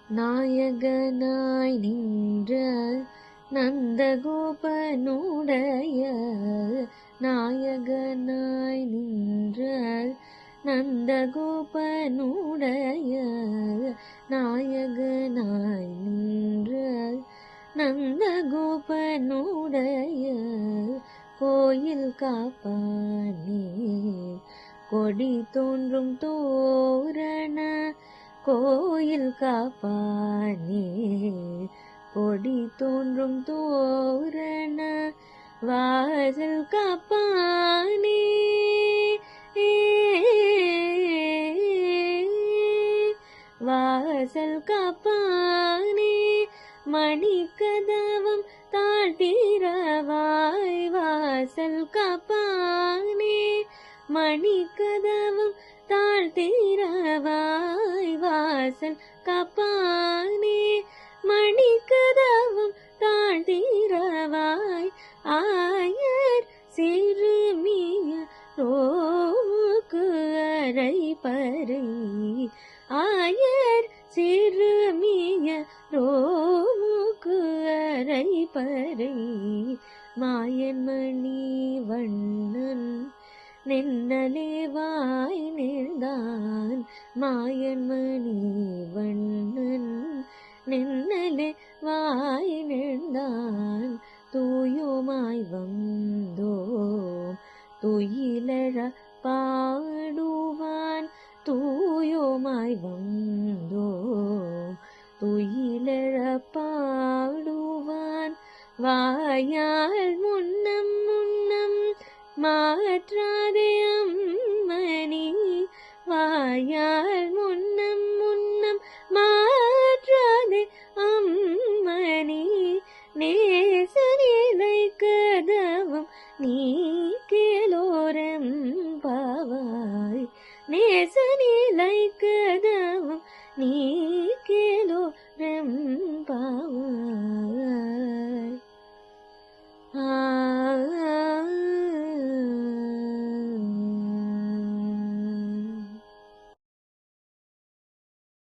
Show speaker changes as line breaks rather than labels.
நாயகனாய் நின்ற நந்தகோபனுடைய நாயகனாய் நின்ற நந்தகோபனுடைய நாயகனாய் நின்ற நந்தகோபனுடைய கோயில் காப்பானே கொடி தோன்றும் தோரண கோயில் காப்பானே கொடி தோன்றும் தோரண வாசல் காப்பானே வாசல் காப்பானே மணிக்கதவம் தாழ்த்திரவாய் வாசல் காப்பானே மணிக்கதவம் தாழ்த்திரவாய் வாசல் காப்பானே மணிக்கதவம் தாழ்த்திரவாய் ஆயர் சிறுமிய ரோமுக்கு அரை பறை ஆயர் சிறுமிய ரோமுக்கு அரை பறை மாயன்மணி வண்ணன் நின்னலே வாய் நின்றான் மாயன்மணி வண்ணன் நின்னலே வாய் நின்றான் தூயோமாய் வந்தோம் துயிலழ பாடுவான் தூயோமாய் வந்தோம் துயிலழ பாடுவான் வாயால் முன்னம் முன்னம் மாற்றாதே அம்மணி வாயால் முன்னம் முன்னம் மாற்றாதே அம்மணி நேசனிலை கதவும் நீ கேளோரம் பாவாய் நேசனிலை கதவும் நீ